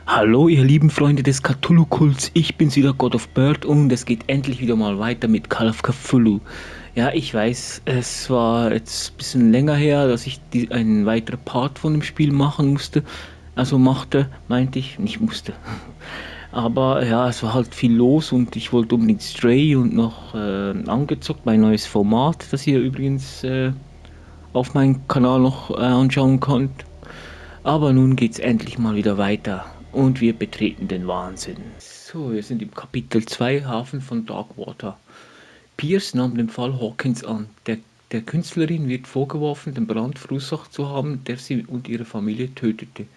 Hallo, ihr lieben Freunde des Cthulhu-Kults, ich bin's wieder, God of Bird, und es geht endlich wieder mal weiter mit Call of Cthulhu. Ja, ich weiß, es war jetzt ein bisschen länger her, dass ich einen weiteren Part von dem Spiel machen musste. Also machte, meinte ich, nicht musste. Aber ja, es war halt viel los und ich wollte unbedingt Stray und noch angezockt, mein neues Format, das ihr übrigens auf meinem Kanal noch anschauen könnt. Aber nun geht's endlich mal wieder weiter und wir betreten den Wahnsinn. So, wir sind im Kapitel 2 Hafen von Darkwater. Pierce nahm den Fall Hawkins an. Der Künstlerin wird vorgeworfen, den Brand verursacht zu haben, der sie und ihre Familie tötete.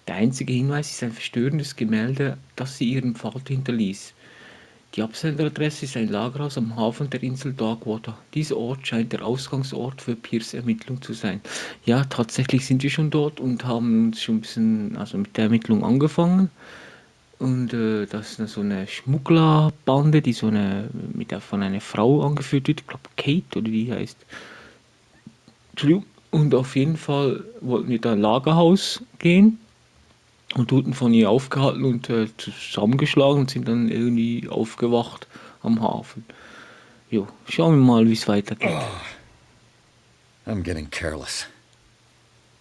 Der einzige Hinweis ist ein verstörendes Gemälde, das sie ihrem Vater hinterließ. Die Absenderadresse ist ein Lagerhaus am Hafen der Insel Darkwater. Dieser Ort scheint der Ausgangsort für Piers Ermittlung zu sein. Ja, tatsächlich sind wir schon dort und haben uns schon ein bisschen mit der Ermittlung angefangen. Und das ist so eine Schmugglerbande, die von einer Frau angeführt wird. Ich glaube Kate oder wie die heißt. Entschuldigung. Und auf jeden Fall wollten wir da ein Lagerhaus gehen und wurden von ihr aufgehalten und zusammengeschlagen und sind dann irgendwie aufgewacht am Hafen. Jo, schauen wir mal, wie es weitergeht. Oh, I'm getting careless.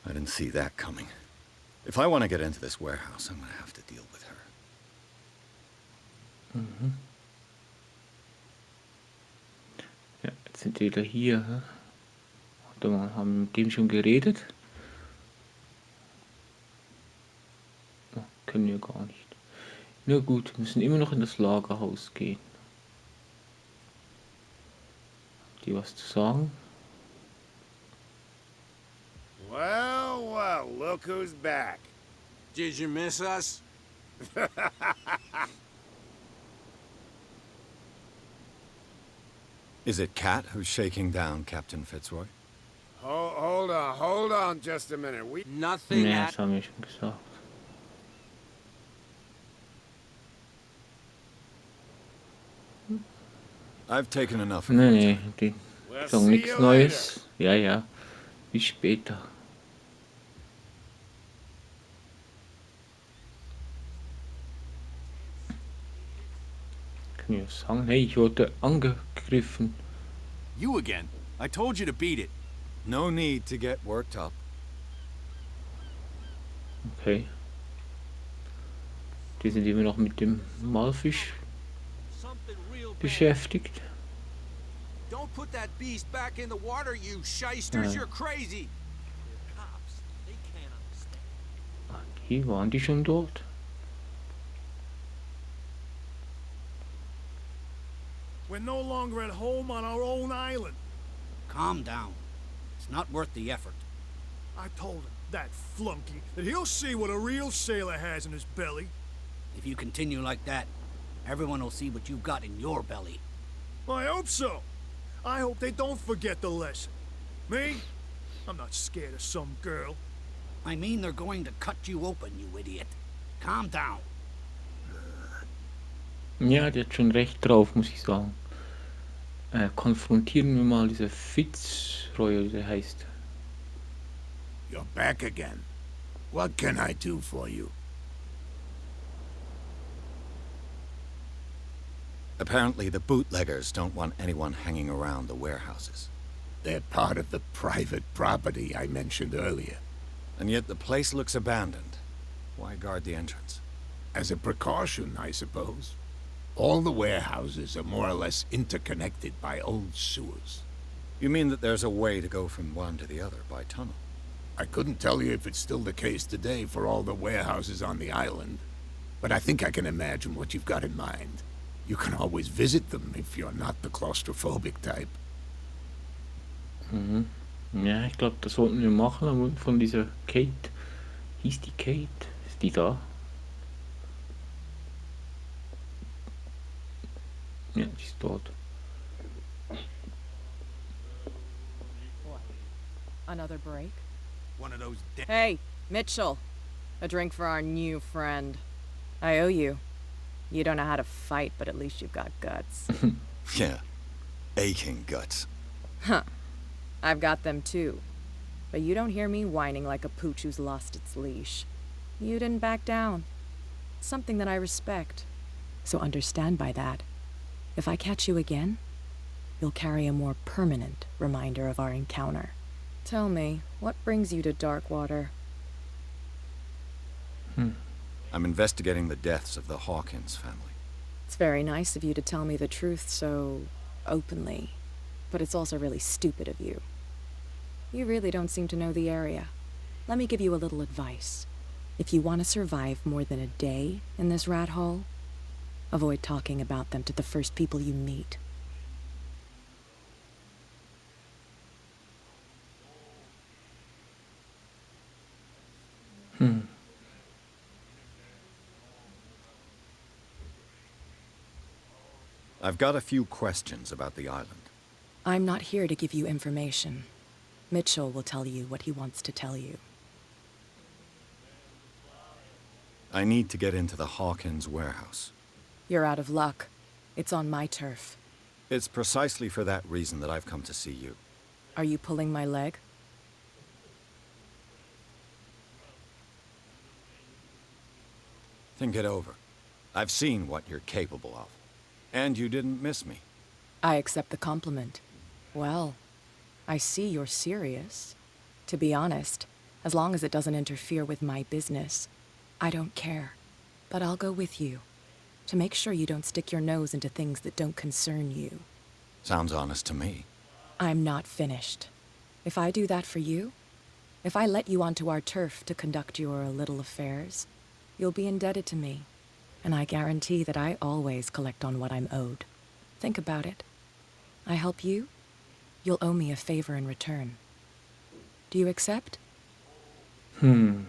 I didn't see that coming. If I want to get into this warehouse, I'm going to have to deal with her. Mhm. Ja, jetzt sind wir wieder hier. Hä? Warte mal, haben wir mit dem schon geredet? Oh, können wir gar nicht. Na gut, wir müssen immer noch in das Lagerhaus gehen. Habt ihr was zu sagen? Well, well, look who's back. Did you miss us? Is it Kat who's shaking down Captain Fitzroy? Hold on just a minute. Nothing Nee, at... das haben wir schon gesagt. I've taken enough of Nee, your time. die We'll sagen see nichts you Neues. Ja, ja, bis später. Kann ich was sagen? Hey, ich wurde angegriffen. You again. I told you to beat it. No need to get worked up. Okay. Die sind immer noch mit dem Malfisch beschäftigt. Don't put that beast back in the water, you shysters. You're crazy. Hier waren die schon dort. We're no longer at home on our own island. Calm down. It's not worth the effort. I told him, that flunky, that he'll see what a real sailor has in his belly. If you continue like that, everyone will see what you've got in your belly. I hope so. I hope they don't forget the lesson. Me? I'm not scared of some girl. I mean they're going to cut you open, you idiot. Calm down. Ja, der hat schon recht drauf, muss ich sagen. Konfrontieren wir mal diese Fitzroy, wie der heißt. You're back again. What can I do for you? Apparently the bootleggers don't want anyone hanging around the warehouses. They're part of the private property I mentioned earlier. And yet the place looks abandoned. Why guard the entrance? As a precaution, I suppose. All the warehouses are more or less interconnected by old sewers. You mean that there's a way to go from one to the other by tunnel? I couldn't tell you if it's still the case today for all the warehouses on the island, but I think I can imagine what you've got in mind. You can always visit them if you're not the claustrophobic type. Mhm. Ja, ich glaube, das sollten wir machen. Von dieser Kate. Hieß die Kate? Ist die da? Ja, die ist dort. Another break? One of those Hey, Mitchell. A drink for our new friend. I owe you. You don't know how to fight, but at least you've got guts. Yeah. Aching guts. Huh. I've got them too. But you don't hear me whining like a pooch who's lost its leash. You didn't back down. Something that I respect. So understand by that, if I catch you again, you'll carry a more permanent reminder of our encounter. Tell me, what brings you to Darkwater? I'm investigating the deaths of the Hawkins family. It's very nice of you to tell me the truth so openly, but it's also really stupid of you. You really don't seem to know the area. Let me give you a little advice. If you want to survive more than a day in this rat hole, avoid talking about them to the first people you meet. I've got a few questions about the island. I'm not here to give you information. Mitchell will tell you what he wants to tell you. I need to get into the Hawkins warehouse. You're out of luck. It's on my turf. It's precisely for that reason that I've come to see you. Are you pulling my leg? Think it over. I've seen what you're capable of. And you didn't miss me. I accept the compliment. Well, I see you're serious. To be honest, as long as it doesn't interfere with my business, I don't care. But I'll go with you, to make sure you don't stick your nose into things that don't concern you. Sounds honest to me. I'm not finished. If I do that for you, if I let you onto our turf to conduct your little affairs, you'll be indebted to me. And I guarantee that I always collect on what I'm owed. Think about it. I help you, you'll owe me a favor in return. Do you accept? Man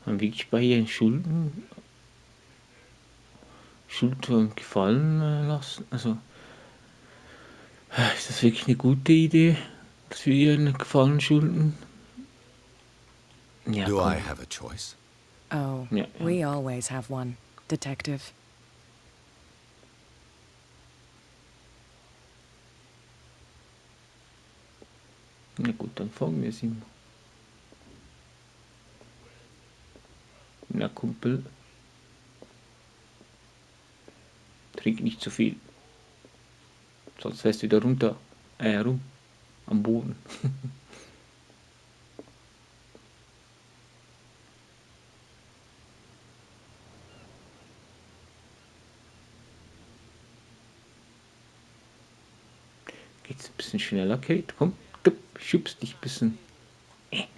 wirklich bei ihren Schultern gefallen lassen. Also, ist das wirklich eine gute Idee, dass wir ihr einen Gefallen schulden? Ja, Do komm. I have a choice? Oh, Ja, ja. we always have one, Detective. Na gut, dann fangen wir sie mal. Na Kumpel. Trink nicht zu viel. Sonst fällst du wieder runter. Rum. Am Boden. Geht's ein bisschen schneller, Kate? Komm, schubst dich ein bisschen. It's a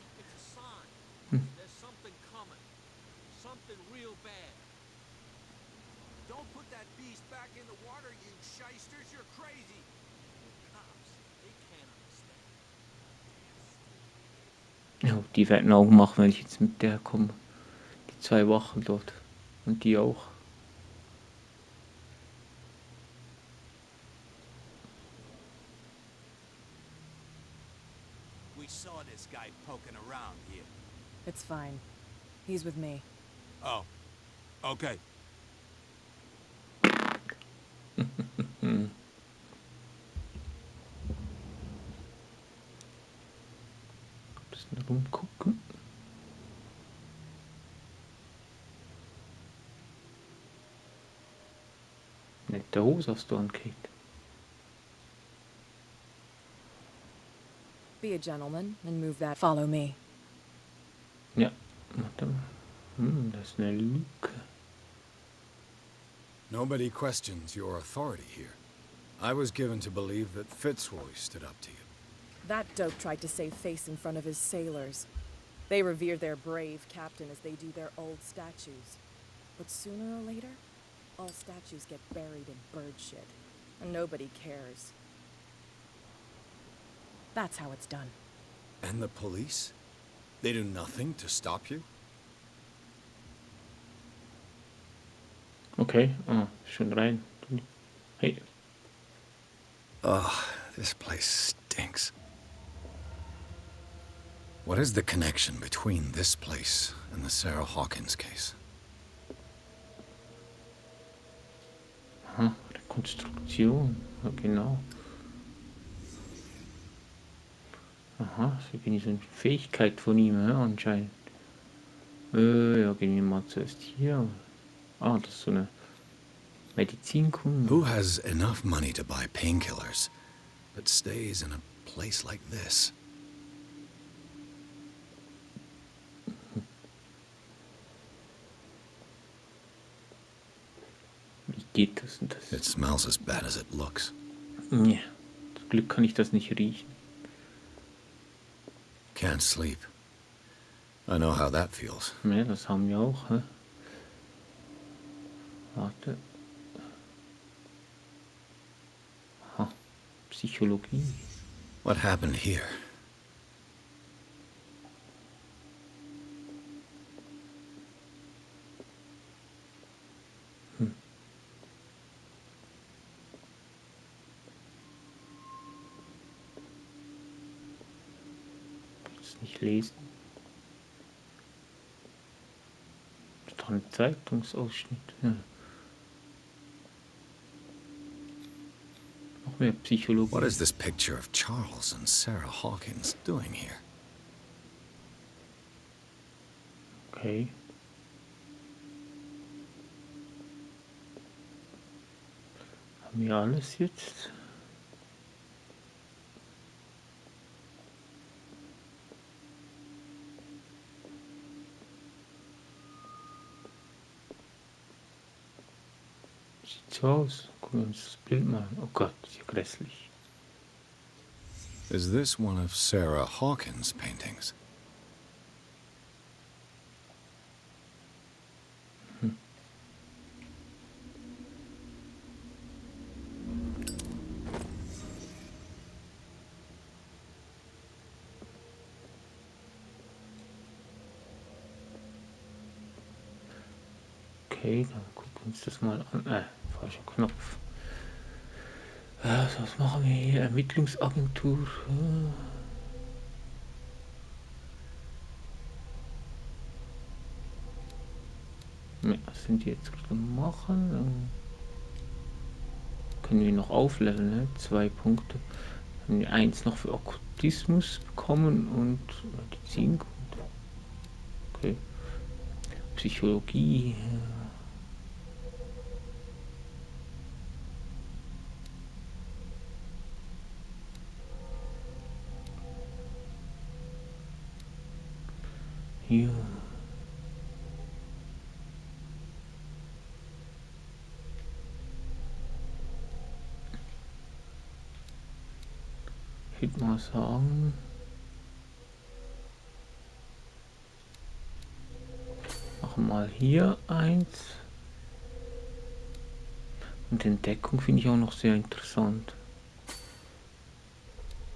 sign. There's something coming. Something real bad. Don't put that beast back in the water, you shysters. You're crazy. Cops, they can't understand. Ja, die werden Augen machen, wenn ich jetzt mit der komme. Die 2 Wachen dort. Und die auch. We saw this guy poking around here. It's fine. He's with me. Oh, okay. Bisschen rumgucken. Nette Hose hast du an, Kate. Be a gentleman and move that. Follow me. Ja, warte mal. Das ist eine Luke. Nobody questions your authority here. I was given to believe that Fitzroy stood up to you. That dope tried to save face in front of his sailors. They revere their brave captain as they do their old statues. But sooner or later, all statues get buried in bird shit, and nobody cares. That's how it's done. And the police? They do nothing to stop you? Okay, schon rein. Hey. Ugh, this place stinks. What is the connection between this place and the Sarah Hawkins case? Aha, Rekonstruktion. Ja, genau. Aha, das ist irgendwie so eine Fähigkeit von ihm, ja, anscheinend. Ja, gehen wir mal zuerst hier. Ah, das ist so eine Medizinkunde. Who has enough money to buy painkillers, but stays in a place like this? Wie geht das denn das? It smells as bad as it looks. Ja, zum Glück kann ich das nicht riechen. Can't sleep. I know how that feels. Ja, das haben wir auch. Hä? Warte. Aha. Psychologie. What happened here? Das nicht lesen. Das ist doch ein Zeitungsausschnitt. Ja. Noch mehr Psychologie. What is this picture of Charles and Sarah Hawkins doing here? Okay. Haben wir alles jetzt? Sieht so aus. Gucken wir uns das Bild mal an. Oh Gott, ist ja grässlich. Is this one of Sarah Hawkins' paintings? Okay, dann gucken wir uns das mal an. Falscher Knopf. Was machen wir hier? Ermittlungsagentur. Ja, was sind die jetzt gerade machen? Dann können wir noch aufleveln, ne? 2 Punkte. Haben wir 1 noch für Okkultismus bekommen und Medizinkunde. Okay. Psychologie. Hier. Ich würde mal sagen. Machen wir mal hier 1. Und Entdeckung finde ich auch noch sehr interessant.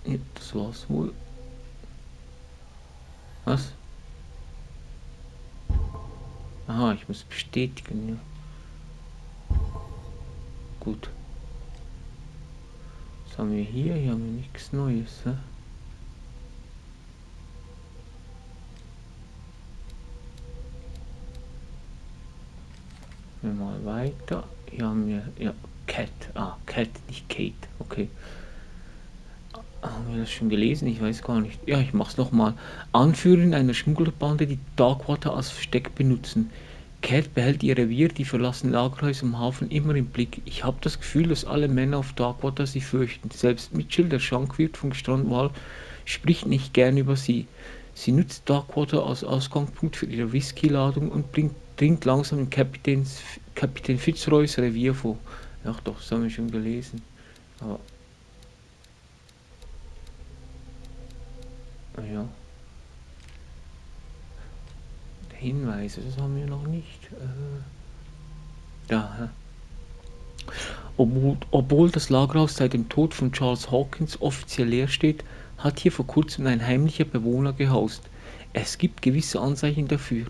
Ja, das war's wohl. Was? Aha, ich muss bestätigen, ja. Gut. Was haben wir hier? Hier haben wir nichts Neues, hä? Gehen wir mal weiter. Hier haben wir, ja, Cat. Ah, Cat, nicht Kate. Okay. Haben wir das schon gelesen? Ich weiß gar nicht. Ja, ich mach's nochmal. Anführerin einer Schmugglerbande, die Darkwater als Versteck benutzen. Cat behält ihr Revier, die verlassenen Lagerhäuser am Hafen immer im Blick. Ich habe das Gefühl, dass alle Männer auf Darkwater sie fürchten. Selbst Mitchell, der Schankwirt vom Strandwall, spricht nicht gern über sie. Sie nutzt Darkwater als Ausgangspunkt für ihre Whisky-Ladung und dringt langsam in Kapitän Fitzroys Revier vor. Ach doch, das haben wir schon gelesen. Aber ja. Hinweise, das haben wir noch nicht. Da. Obwohl das Lagerhaus seit dem Tod von Charles Hawkins offiziell leer steht, hat hier vor kurzem ein heimlicher Bewohner gehaust. Es gibt gewisse Anzeichen dafür.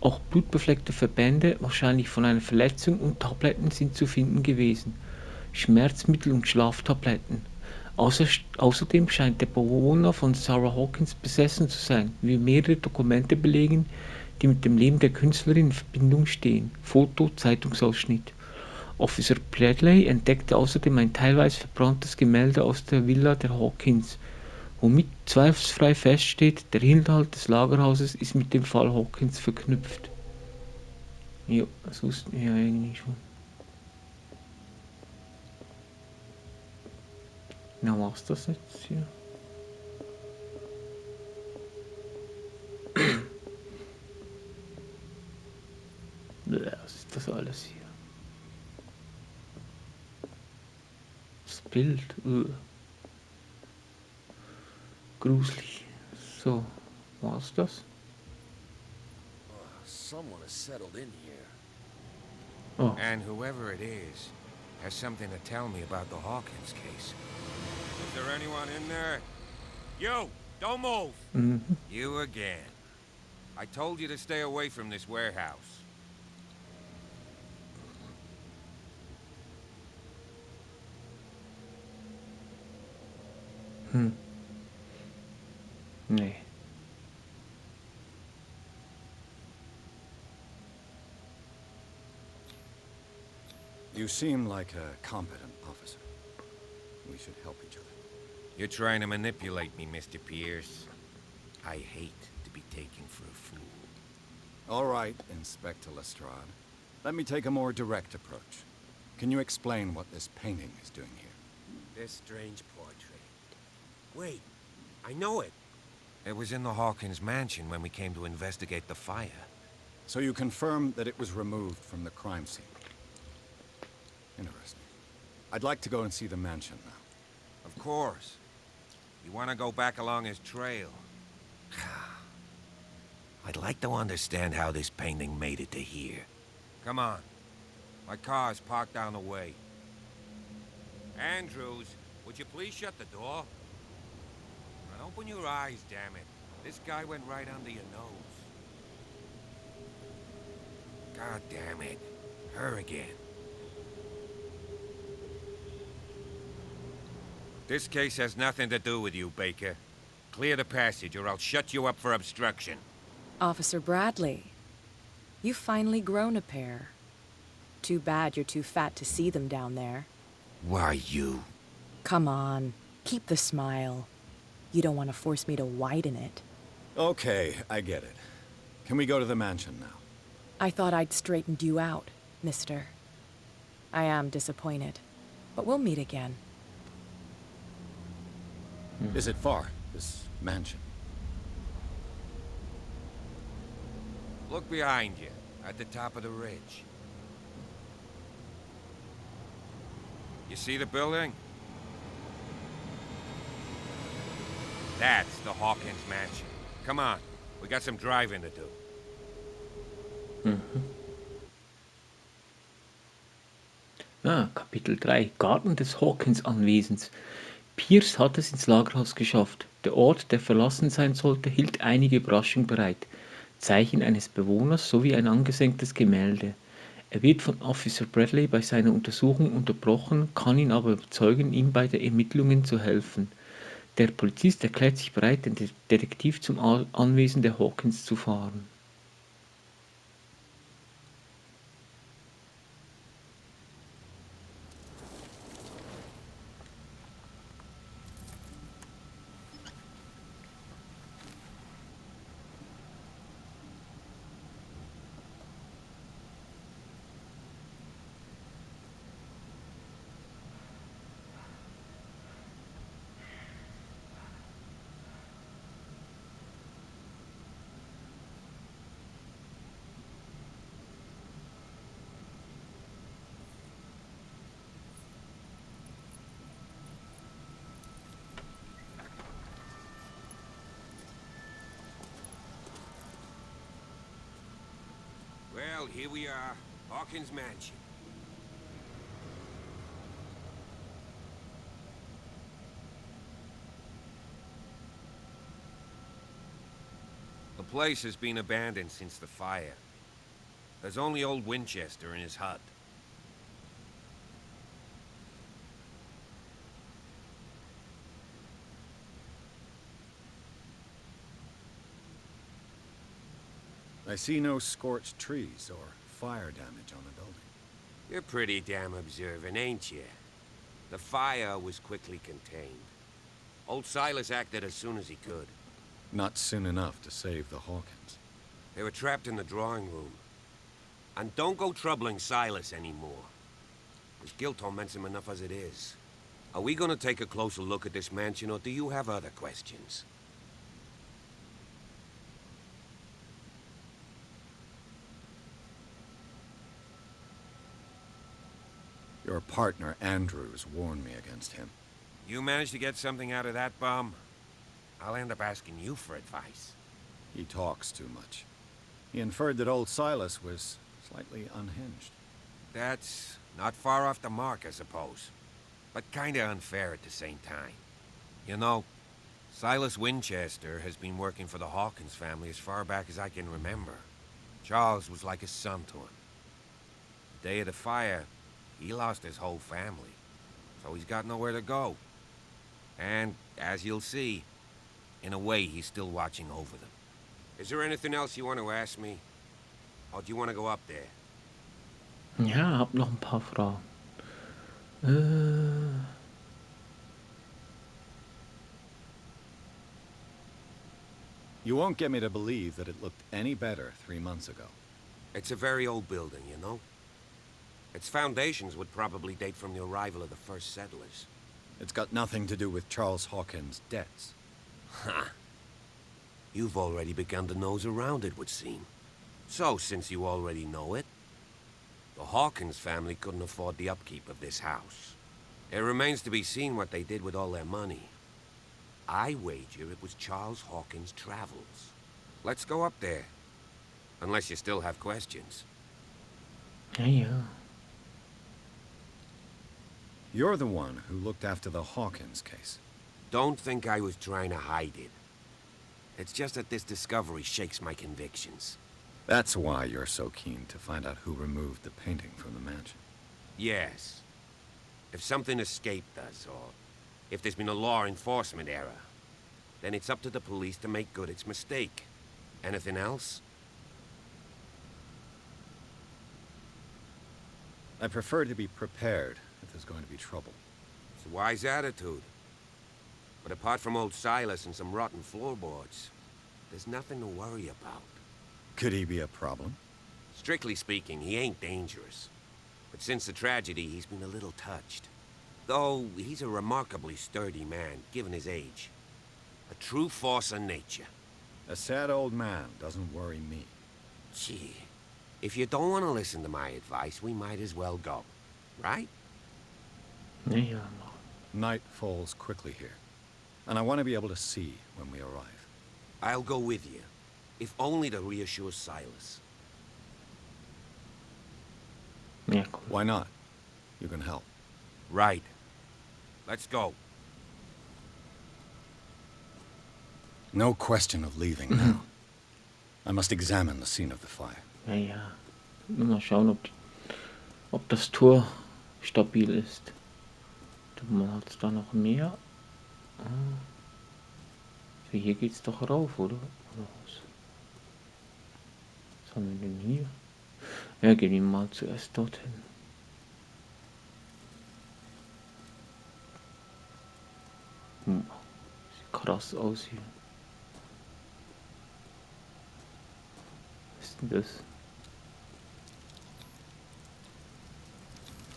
Auch blutbefleckte Verbände, wahrscheinlich von einer Verletzung, und Tabletten sind zu finden gewesen. Schmerzmittel und Schlaftabletten. Außerdem scheint der Bewohner von Sarah Hawkins besessen zu sein, wie mehrere Dokumente belegen, die mit dem Leben der Künstlerin in Verbindung stehen. Foto, Zeitungsausschnitt. Officer Bradley entdeckte außerdem ein teilweise verbranntes Gemälde aus der Villa der Hawkins. womit zweifelsfrei feststeht, der Inhalt des Lagerhauses ist mit dem Fall Hawkins verknüpft. Jo, das wussten wir ja eigentlich schon. Na, was das jetzt hier? Was ist das alles hier? Das Bild. Gruselig. So, war's das? Someone has settled in here. Oh. And whoever it is has something to tell me about the Hawkins case. Is there anyone in there? You! Don't move! You again. I told you to stay away from this warehouse. Nee. You seem like a competent officer. We should help each other. You're trying to manipulate me, Mr. Pierce. I hate to be taken for a fool. All right, Inspector Lestrade. Let me take a more direct approach. Can you explain what this painting is doing here? This strange portrait. Wait, I know it. It was in the Hawkins mansion when we came to investigate the fire. So you confirm that it was removed from the crime scene? Interesting. I'd like to go and see the mansion now. Of course. You want to go back along his trail? I'd like to understand how this painting made it to here. Come on. My car's parked down the way. Andrews, would you please shut the door? And open your eyes, damn it. This guy went right under your nose. God damn it. Her again. This case has nothing to do with you, Baker. Clear the passage or I'll shut you up for obstruction. Officer Bradley, you've finally grown a pair. Too bad you're too fat to see them down there. Why you? Come on, keep the smile. You don't want to force me to widen it. Okay, I get it. Can we go to the mansion now? I thought I'd straightened you out, mister. I am disappointed, but we'll meet again. Is it far, this mansion? Look behind you, at the top of the ridge. You see the building? That's the Hawkins mansion. Come on, we got some driving to do. Kapitel 3. Garten des Hawkins-Anwesens. Pierce hat es ins Lagerhaus geschafft. Der Ort, der verlassen sein sollte, hielt einige Überraschungen bereit. Zeichen eines Bewohners sowie ein angesenktes Gemälde. Er wird von Officer Bradley bei seiner Untersuchung unterbrochen, kann ihn aber überzeugen, ihm bei den Ermittlungen zu helfen. Der Polizist erklärt sich bereit, den Detektiv zum Anwesen der Hawkins zu fahren. Well, here we are, Hawkins mansion. The place has been abandoned since the fire. There's only old Winchester in his hut. I see no scorched trees or fire damage on the building. You're pretty damn observant, ain't you? The fire was quickly contained. Old Silas acted as soon as he could. Not soon enough to save the Hawkins. They were trapped in the drawing room. And don't go troubling Silas anymore. His guilt torments him enough as it is. Are we gonna take a closer look at this mansion, or do you have other questions? Your partner, Andrews, warned me against him. You managed to get something out of that bum? I'll end up asking you for advice. He talks too much. He inferred that old Silas was slightly unhinged. That's not far off the mark, I suppose. But kinda unfair at the same time. You know, Silas Winchester has been working for the Hawkins family as far back as I can remember. Charles was like a son to him. The day of the fire, he lost his whole family, so he's got nowhere to go. And, as you'll see, in a way, he's still watching over them. Is there anything else you want to ask me? Or do you want to go up there? Ja, hab noch ein paar Fragen. You won't get me to believe that it looked any better 3 months ago. It's a very old building, you know? Its foundations would probably date from the arrival of the first settlers. It's got nothing to do with Charles Hawkins' debts. Ha! You've already begun to nose around it, would seem. So, since you already know it, the Hawkins family couldn't afford the upkeep of this house. It remains to be seen what they did with all their money. I wager it was Charles Hawkins' travels. Let's go up there. Unless you still have questions. Ja, ja. You're the one who looked after the Hawkins case. Don't think I was trying to hide it. It's just that this discovery shakes my convictions. That's why you're so keen to find out who removed the painting from the mansion. Yes. If something escaped us, or if there's been a law enforcement error, then it's up to the police to make good its mistake. Anything else? I prefer to be prepared if there's going to be trouble. It's a wise attitude. But apart from old Silas and some rotten floorboards, there's nothing to worry about. Could he be a problem? Strictly speaking, he ain't dangerous. But since the tragedy, he's been a little touched. Though he's a remarkably sturdy man, given his age. A true force of nature. A sad old man doesn't worry me. Gee, if you don't want to listen to my advice, we might as well go. Right? Ja, ja. Night falls quickly here, and I want to be able to see when we arrive. I'll go with you, if only to reassure Silas. Ja, cool. Why not? You can help. Right. Let's go. No question of leaving now. I must examine the scene of the fire. Ja, ja. Nur mal schauen, ob das Tor stabil ist. Man hat es da noch mehr. So, hier geht's doch rauf, oder? Oder was? Was haben wir denn hier? Ja, gehen wir mal zuerst dorthin. Sieht krass aus hier. Was ist denn das?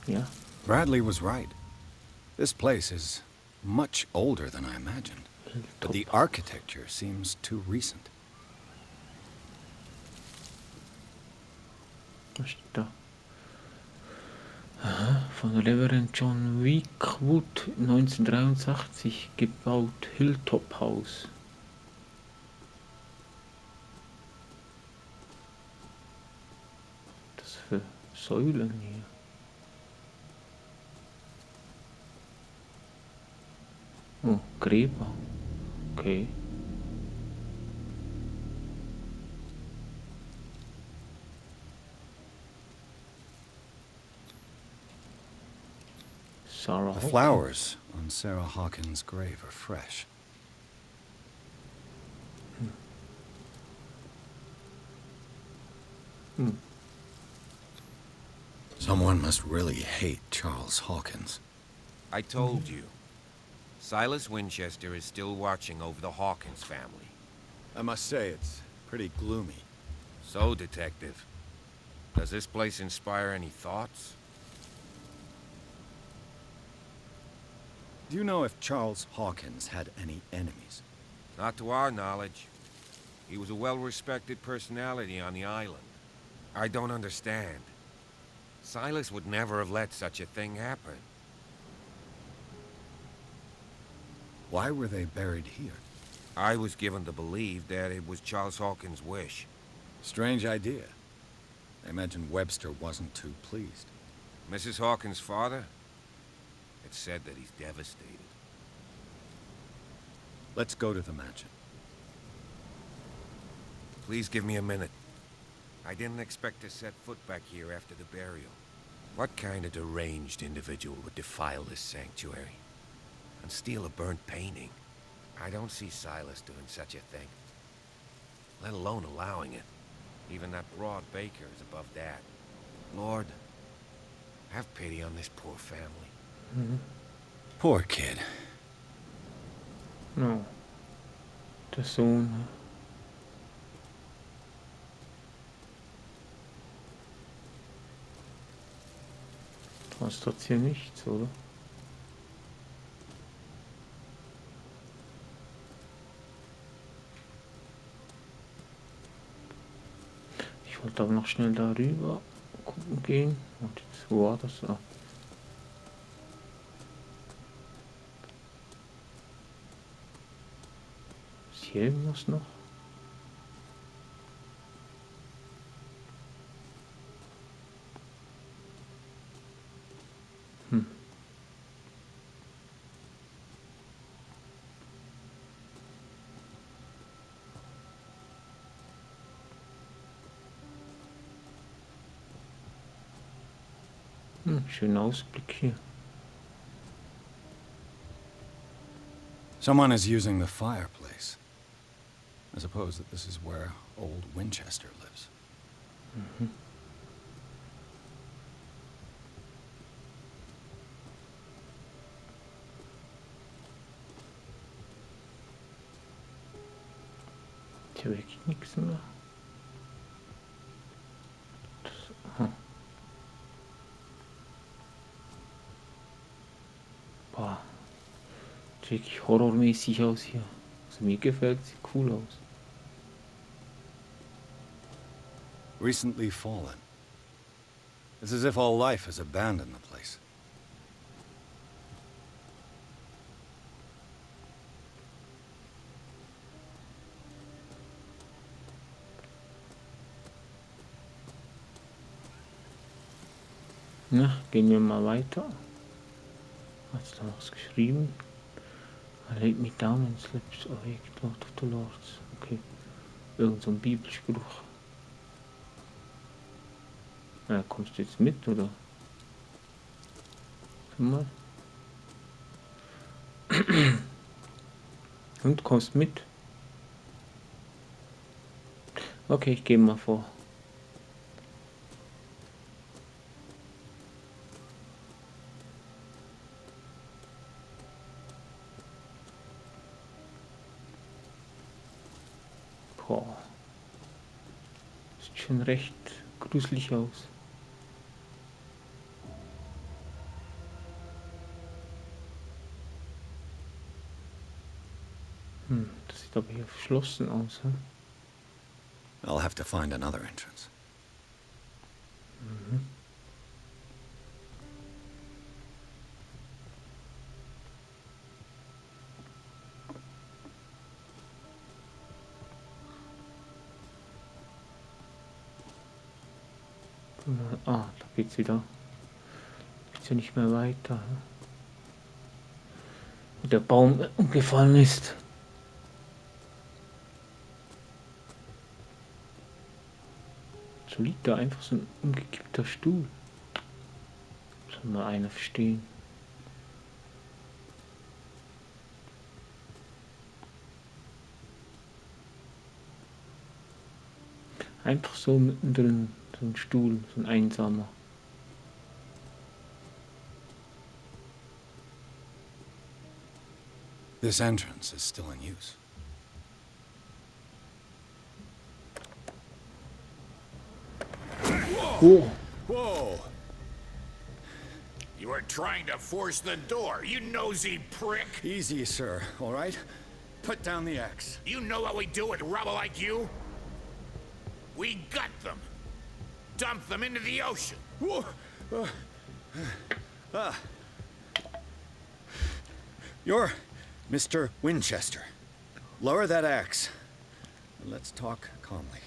Ja. Bradley was right. This place is much older than I imagined. But the architecture seems too recent. Was steht da? Aha, von Reverend John Weekwood 1963 gebaut, Hilltop House. Das für Säulen hier. Oh, Gräber. Okay. Sarah The Hawkins. flowers on Sarah Hawkins' grave are fresh. Someone must really hate Charles Hawkins. I told you. Silas Winchester is still watching over the Hawkins family. I must say, it's pretty gloomy. So, Detective, does this place inspire any thoughts? Do you know if Charles Hawkins had any enemies? Not to our knowledge. He was a well-respected personality on the island. I don't understand. Silas would never have let such a thing happen. Why were they buried here? I was given to believe that it was Charles Hawkins' wish. Strange idea. I imagine Webster wasn't too pleased. Mrs. Hawkins' father? It's said that he's devastated. Let's go to the mansion. Please give me a minute. I didn't expect to set foot back here after the burial. What kind of deranged individual would defile this sanctuary and steal a burnt painting? I don't see Silas doing such a thing, let alone allowing it. Even that broad baker is above that. Lord, have pity on this poor family. Mhm. Poor kid. No. Der Sohn. Transportiert hier nichts, oder? Ich wollte aber noch schnell darüber gucken gehen. Und jetzt, wo war das? Ah. Ist hier irgendwas noch? Hm. Schöner Ausblick hier. Someone is using the fireplace. I suppose that this is where old Winchester lives. Mhm. Hier wirklich nichts mehr. Das, aha. Boah. Sieht wirklich horrormäßig aus hier. Also mir gefällt es, sieht cool aus. Recently fallen. It's as if all life has abandoned the place. Na, gehen wir mal weiter. Hat's da was geschrieben? I laid me down and slept awake, Lord of the Lords. Okay. Irgend so ein Bibelspruch. Ja, kommst du jetzt mit, oder? Komm mal. Und kommst mit? Okay, ich gehe mal vor. Boah. Sieht schon recht gruselig aus. Das sieht aber hier verschlossen aus. Hm? I'll have to find another entrance. Mhm. Ah, da geht's wieder. Geht's ja nicht mehr weiter. Hm? Wo der Baum umgefallen ist. So liegt da einfach so ein umgekippter Stuhl. Soll mal einer verstehen. Einfach so mittendrin, so ein Stuhl, so ein einsamer. This entrance is still in use. Oh, Whoa! You are trying to force the door, you nosy prick! Easy, sir, all right? Put down the axe. You know what we do with rubble like you? We gut them. Dump them into the ocean. Whoa! You're Mr. Winchester. Lower that axe. And let's talk calmly.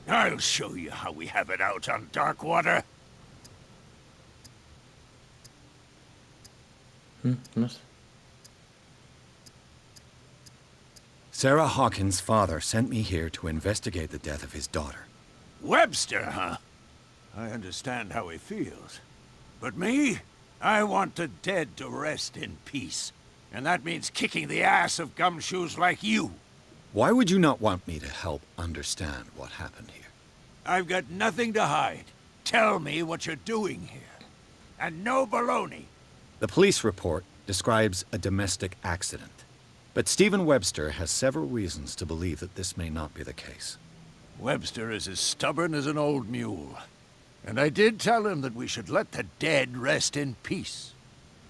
I'll show you how we have it out on dark water. was? Sarah Hawkins' father sent me here to investigate the death of his daughter. Webster, huh? I understand how he feels. But me? I want the dead to rest in peace. And that means kicking the ass of gumshoes like you. Why would you not want me to help understand what happened here? I've got nothing to hide. Tell me what you're doing here. And no baloney. The police report describes a domestic accident. But Stephen Webster has several reasons to believe that this may not be the case. Webster is as stubborn as an old mule. And I did tell him that we should let the dead rest in peace.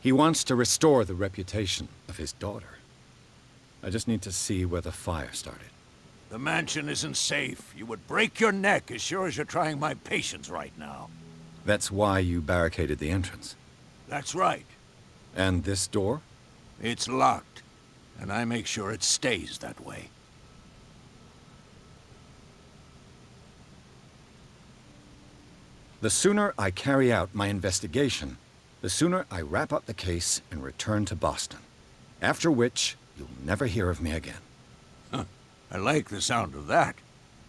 He wants to restore the reputation of his daughter. I just need to see where the fire started. The mansion isn't safe. You would break your neck as sure as you're trying my patience right now. That's why you barricaded the entrance. That's right. And this door? It's locked. And I make sure it stays that way. The sooner I carry out my investigation, the sooner I wrap up the case and return to Boston. After which, you'll never hear of me again. Huh. I like the sound of that.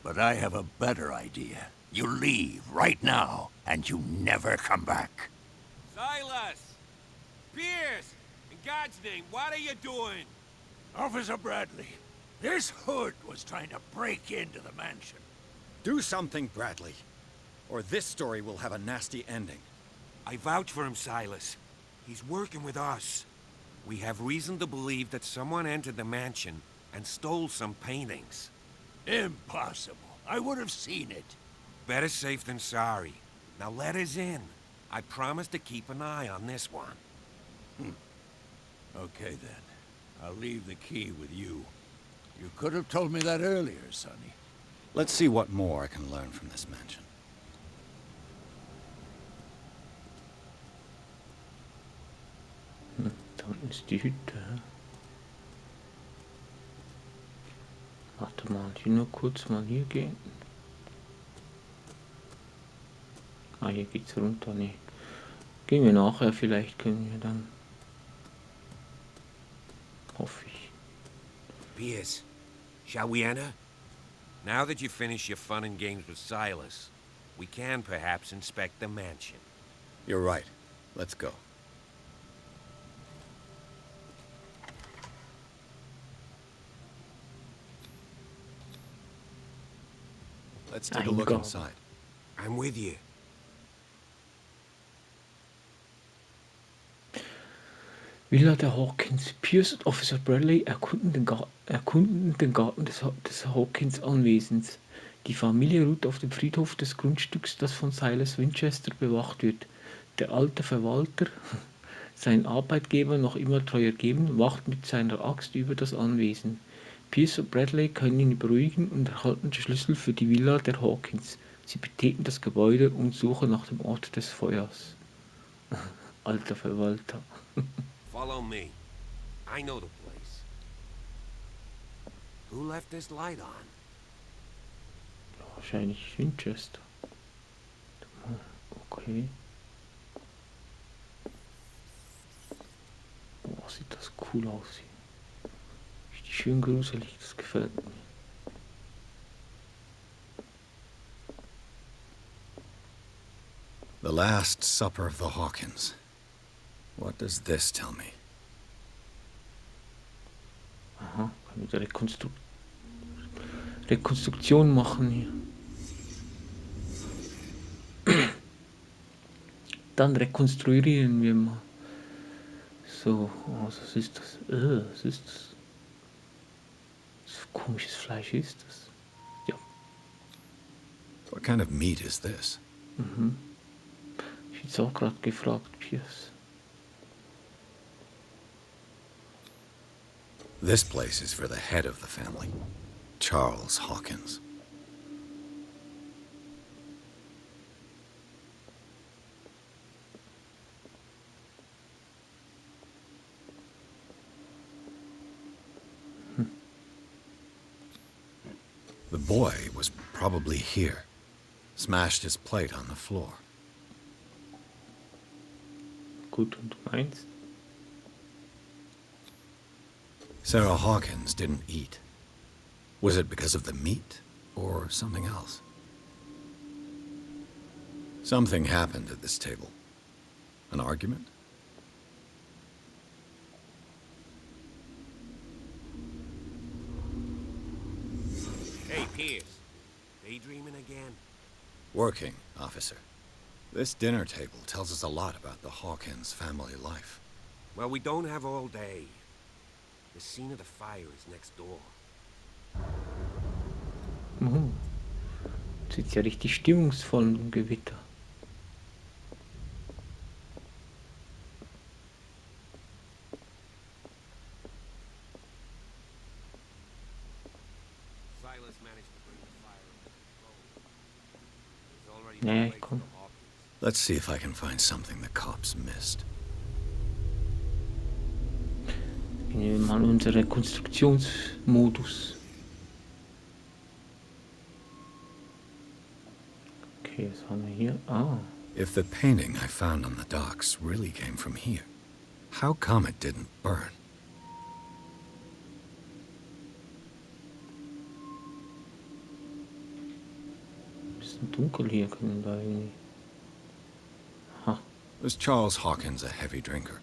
But I have a better idea. You leave right now, and you never come back. Silas! Pierce! In God's name, what are you doing? Officer Bradley, this hood was trying to break into the mansion. Do something, Bradley, or this story will have a nasty ending. I vouch for him, Silas. He's working with us. We have reason to believe that someone entered the mansion and stole some paintings. Impossible. I would have seen it. Better safe than sorry. Now let us in. I promise to keep an eye on this one. Okay, then. I'll leave the key with you. You could have told me that earlier, Sonny. Let's see what more I can learn from this mansion. Da unten ist die Hütte. Warte mal, ich will nur kurz mal hier gehen. Ah, hier geht's runter. Nee. Gehen wir nachher, vielleicht können wir dann. Hoffe ich. Pierce, shall we enter? Now that you finish your fun and games with Silas, we can perhaps inspect the mansion. You're right. Let's go. Let's take a look inside. I'm with you. Villa der Hawkins. Pierce und Officer Bradley erkunden den Garten des Hawkins-Anwesens. Die Familie ruht auf dem Friedhof des Grundstücks, das von Silas Winchester bewacht wird. Der alte Verwalter, sein Arbeitgeber noch immer treu ergeben, wacht mit seiner Axt über das Anwesen. Pierce und Bradley können ihn beruhigen und erhalten den Schlüssel für die Villa der Hawkins. Sie betreten das Gebäude und suchen nach dem Ort des Feuers. Alter Verwalter. Follow me. I know the place. Who left this light on? Wahrscheinlich Winchester. Okay. Oh, sieht das cool aus hier. Richtig schön gruselig, das gefällt mir. The Last Supper of the Hawkins. What does this tell me? Aha, kann wieder Rekonstruktion machen hier. Dann rekonstruieren wir mal. So, was ist das? Was ist das? Was für komisches Fleisch ist das? Ja. What kind of meat is this? Ich hab's auch gerade gefragt, Piers. This place is for the head of the family, Charles Hawkins. The boy was probably here. Smashed his plate on the floor. Gut, und du meinst? Sarah Hawkins didn't eat. Was it because of the meat or something else? Something happened at this table. An argument? Hey, Pierce. Daydreaming again? Working, officer. This dinner table tells us a lot about the Hawkins family life. Well, we don't have all day. The scene of the fire is next door. Oh. Sieht ja richtig stimmungsvoll im Gewitter. Silas managed to bring the fire under control. He's already Nee, been late komm. for the Hawkins. Let's see if I can find something the cops missed. Nehmen wir mal unseren Rekonstruktionsmodus. Okay, was haben wir hier? Ah, If the painting I found on the docks really came from here, how come it didn't burn? ein bisschen dunkel hier, können da irgendwie. Ha, Was Charles Hawkins a heavy drinker?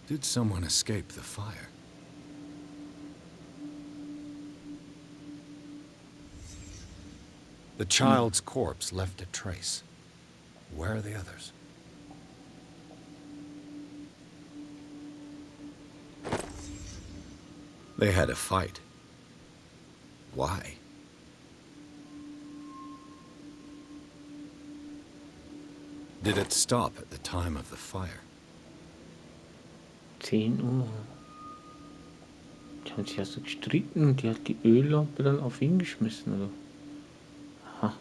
Did someone escape the fire? The child's corpse left a trace. Where are the others? They had a fight. Why? Did it stop at the time of the fire? 10 Uhr. Die haben sich also gestritten und die hat die Öllampe dann auf ihn geschmissen, oder? Aha.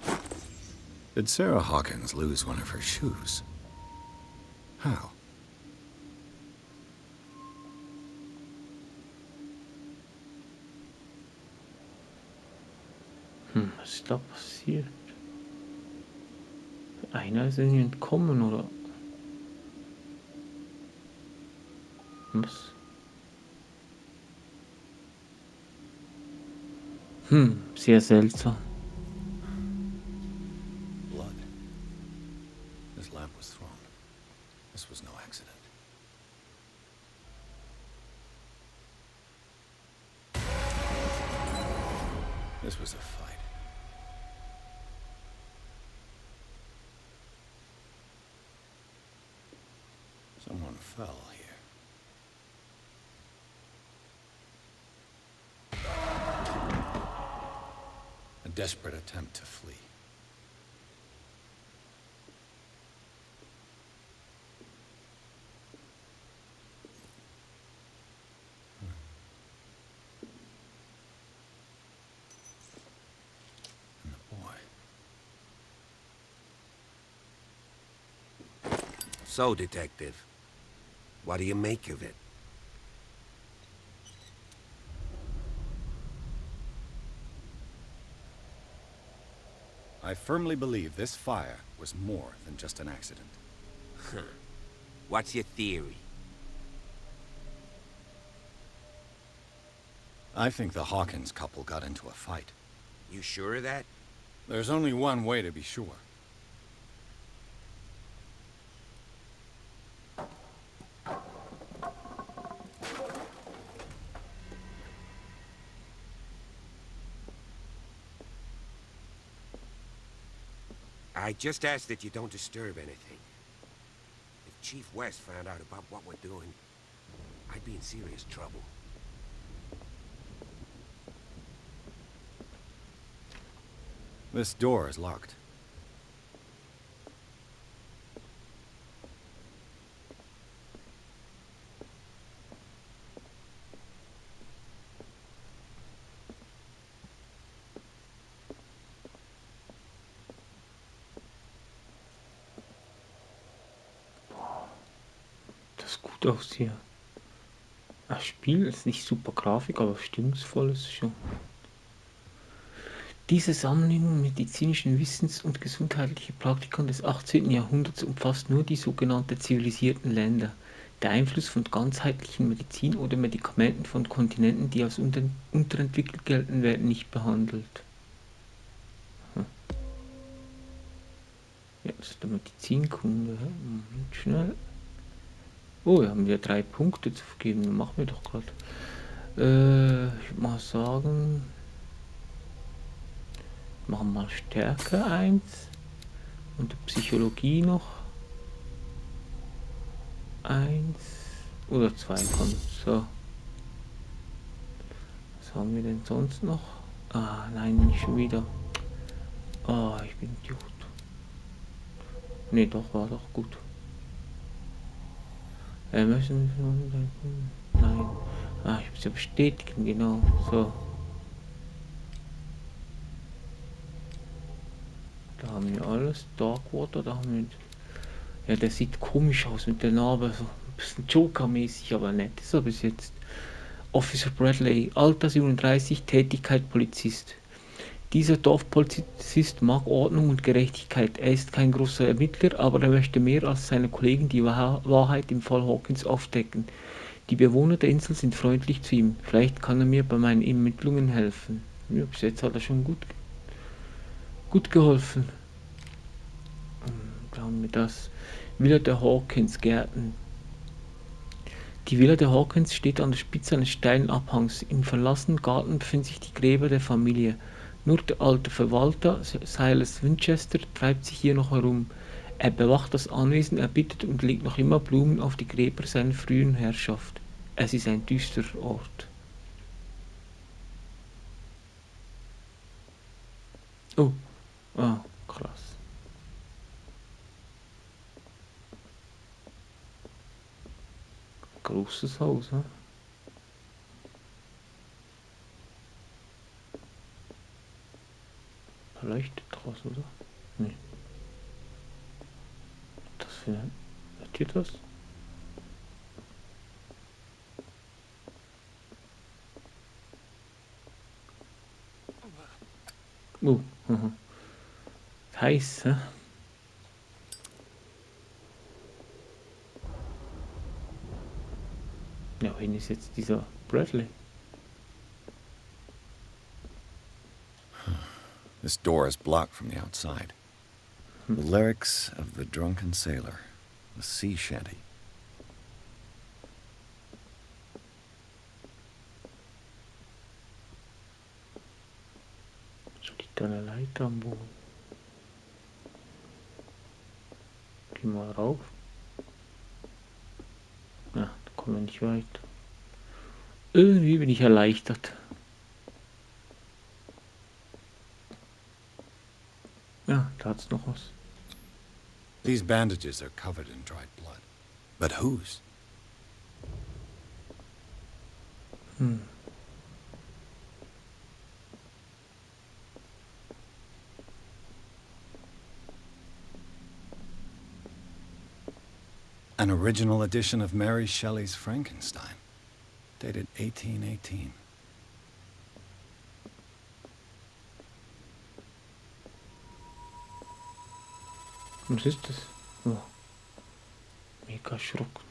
Did Sarah Hawkins lose one of her shoes? How? Was ist da passiert? Einer ist irgendwie entkommen, oder? Was? Sehr seltsam. Blood. This lamp was thrown. This was no accident. This was a fight. Someone fell here. A desperate attempt to flee. And the boy. So, Detective, what do you make of it? I firmly believe this fire was more than just an accident. What's your theory? I think the Hawkins couple got into a fight. You sure of that? There's only one way to be sure. I just ask that you don't disturb anything. If Chief West found out about what we're doing, I'd be in serious trouble. This door is locked. Das ist gut aus hier. Das Spiel ist nicht super Grafik, aber stimmungsvoll ist schon. Diese Sammlung medizinischen Wissens und gesundheitliche Praktiken des 18. Jahrhunderts umfasst nur die sogenannten zivilisierten Länder. Der Einfluss von ganzheitlichen Medizin oder Medikamenten von Kontinenten, die als unterentwickelt gelten, werden nicht behandelt. Ja, das ist der Medizinkunde. Moment, schnell. Oh, wir haben ja 3 Punkte zu vergeben. Machen wir doch gerade. Ich würde mal sagen, machen wir mal Stärke 1 und Psychologie noch 1 oder 2 von. So. Was haben wir denn sonst noch? Ah, nein, nicht schon wieder. Ah, ich bin Idiot. Ne, doch, war doch gut. Müssen nein. Ah, ich muss ja bestätigen, genau. So. Da haben wir alles. Darkwater, da haben wir. Ja, der sieht komisch aus mit der Narbe. So ein bisschen Joker-mäßig, aber nett ist er bis jetzt. Officer Bradley, Alter 37, Tätigkeit Polizist. Dieser Dorfpolizist mag Ordnung und Gerechtigkeit. Er ist kein großer Ermittler, aber er möchte mehr als seine Kollegen die Wahrheit im Fall Hawkins aufdecken. Die Bewohner der Insel sind freundlich zu ihm. Vielleicht kann er mir bei meinen Ermittlungen helfen. Ja, bis jetzt hat er schon gut geholfen. Schauen wir das. Villa der Hawkins, Gärten. Die Villa der Hawkins steht an der Spitze eines steilen Abhangs. Im verlassenen Garten befinden sich die Gräber der Familie. Nur der alte Verwalter, Silas Winchester, treibt sich hier noch herum. Er bewacht das Anwesen, erbittet und legt noch immer Blumen auf die Gräber seiner frühen Herrschaft. Es ist ein düsterer Ort. Oh, ah, krass. Großes Haus, ne? Leuchtet draußen, oder? Nee. Das für. Hört ihr das? Oh, aha. Heiß, hä? Ja, wohin ist jetzt dieser Bradley? This door is blocked from the outside. The lyrics of the drunken sailor, the sea shanty. So liegt da eine Leiter am Boden. Geh mal rauf. Ja, da kommen wir nicht weiter. Irgendwie bin ich erleichtert. Ja, da hat's noch was. These bandages are covered in dried blood. But whose? An original edition of Mary Shelley's Frankenstein, dated 1818. Was ist das? Oh. Mega erschrocken.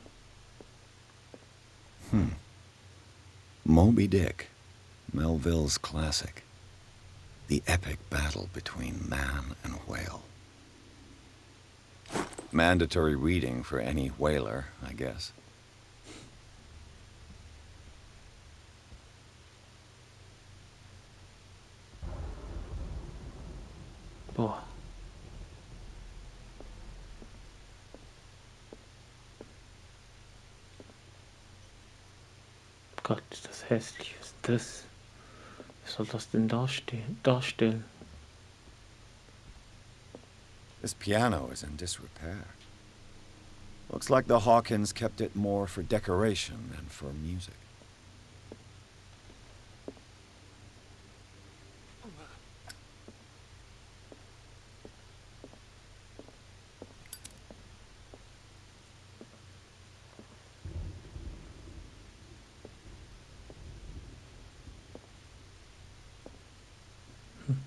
Moby Dick, Melville's classic. The epic battle between man and whale. Mandatory reading for any whaler, I guess. Boah. Gott, ist das hässlich. Was ist das? Was soll das denn darstellen? This piano is in disrepair. Looks like the Hawkins kept it more for decoration than for music.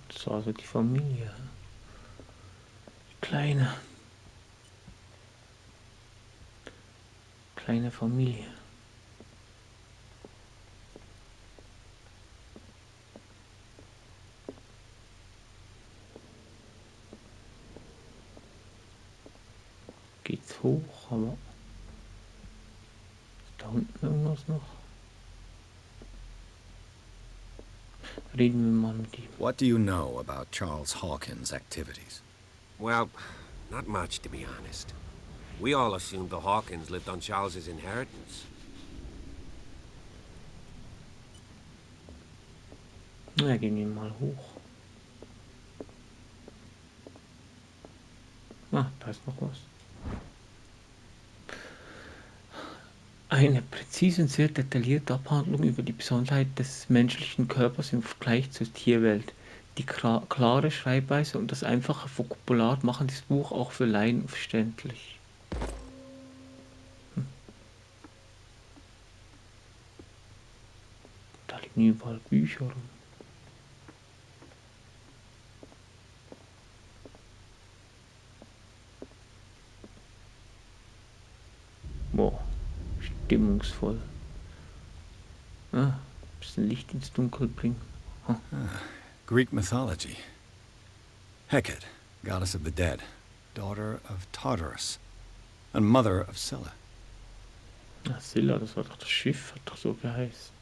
Das war also die Familie. Kleine Familie. Geht's hoch, aber ist da unten irgendwas noch? Reden wir mal mit ihm. What do you know about Charles Hawkins' activities? Well, not much, to be honest. We all assumed the Hawkins lived on Charles's inheritance. Na, gehen wir mal hoch. Ah, da ist noch was. Eine präzise und sehr detaillierte Abhandlung über die Besonderheit des menschlichen Körpers im Vergleich zur Tierwelt. Die klare Schreibweise und das einfache Vokabular machen das Buch auch für Laien verständlich. Da liegen überall Bücher rum. Boah, stimmungsvoll. Ah, ein bisschen Licht ins Dunkel bringen. Greek mythology. Hecate, goddess of the dead, daughter of Tartarus, and mother of Scylla. Ja, Scylla, das war doch das Schiff, hat doch so geheißen.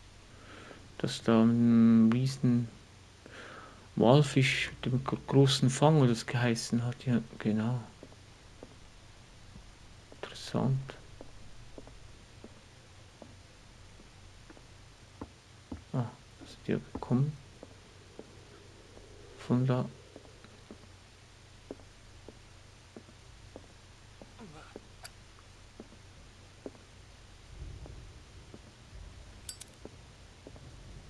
Das da mit einem riesen Walfisch, mit dem großen Fang, wo das geheißen hat. Ja, genau. Interessant. Ah, das ist ja gekommen. Von da.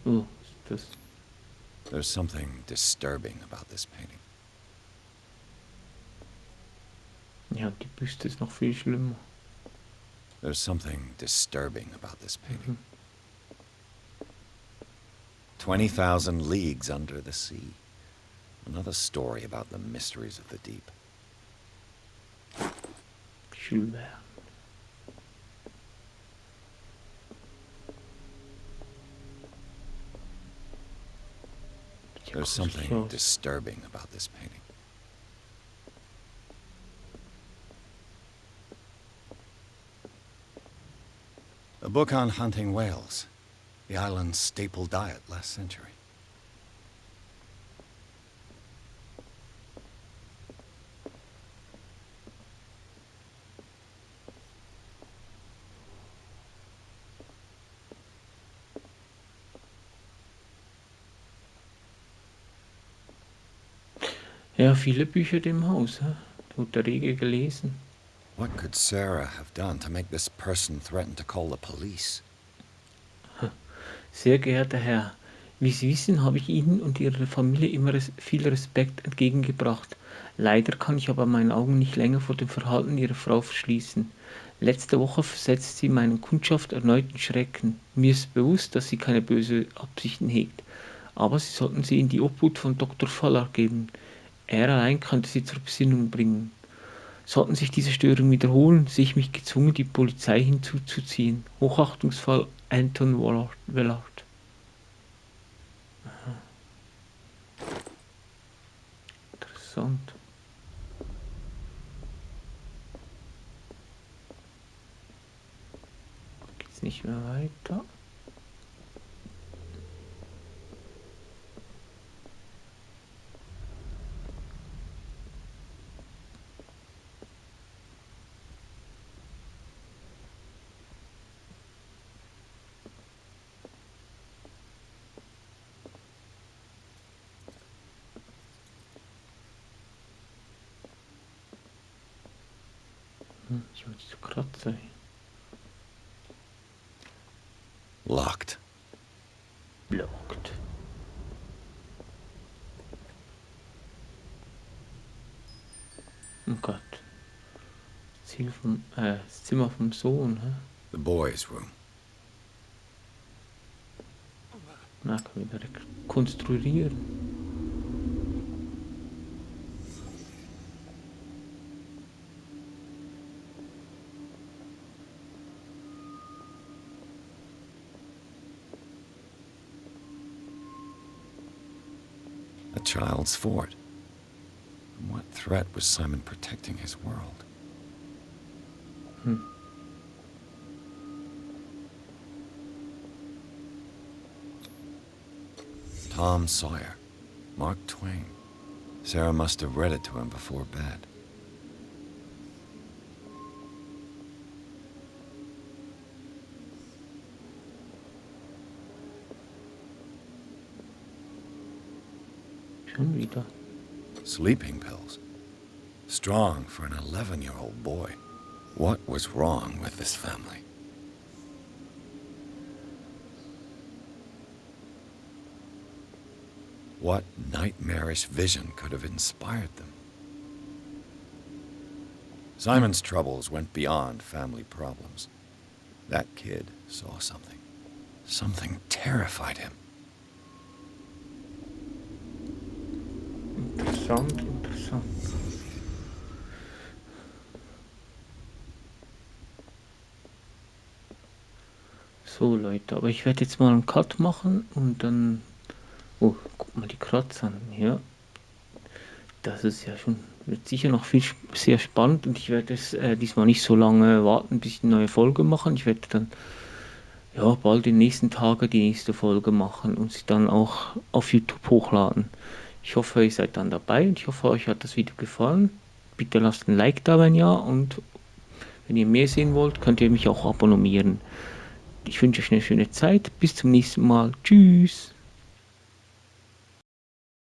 Oh, was ist das? There's something disturbing about this painting. Ja, die Büste ist noch viel schlimmer. There's something disturbing about this painting. 20,000 leagues under the sea. Another story about the mysteries of the deep. Jules Verne. There's something disturbing about this painting. A book on hunting whales, the island's staple diet last century. Ja, viele Bücher im Haus, wird rege gelesen. What could Sarah have done to make this person threaten to call the police? Sehr geehrter Herr, wie Sie wissen, habe ich Ihnen und Ihrer Familie immer viel Respekt entgegengebracht. Leider kann ich aber meine Augen nicht länger vor dem Verhalten Ihrer Frau verschließen. Letzte Woche versetzt sie meinen Kundschaft erneut in Schrecken. Mir ist bewusst, dass sie keine bösen Absichten hegt, aber Sie sollten sie in die Obhut von Dr. Faller geben. Er allein könnte sie zur Besinnung bringen. Sollten sich diese Störungen wiederholen, sehe ich mich gezwungen, die Polizei hinzuzuziehen. Hochachtungsvoll Anton Wellard. Interessant. Geht's nicht mehr weiter? Ich will diese Kratzer. Locked. Blocked. Oh Gott. Das Zimmer vom Sohn, hä? The boys' room. Na, können wir direkt konstruieren. A child's fort. From what threat was Simon protecting his world? Tom Sawyer. Mark Twain. Sarah must have read it to him before bed. Schon wieder. Sleeping pills. Strong for an 11-year-old boy. What was wrong with this family? What nightmarish vision could have inspired them? Simon's troubles went beyond family problems. That kid saw something. Something terrified him. Interessant. So Leute, aber ich werde jetzt mal einen Cut machen und dann... Oh, guck mal die Kratzer an. Ja, das ist ja schon... Wird sicher noch sehr spannend und ich werde es diesmal nicht so lange warten, bis ich eine neue Folge mache. Ich werde dann ja bald in den nächsten Tagen die nächste Folge machen und sie dann auch auf YouTube hochladen. Ich hoffe, ihr seid dann dabei und ich hoffe, euch hat das Video gefallen. Bitte lasst ein Like da, wenn ja, und wenn ihr mehr sehen wollt, könnt ihr mich auch abonnieren. Ich wünsche euch eine schöne Zeit. Bis zum nächsten Mal. Tschüss.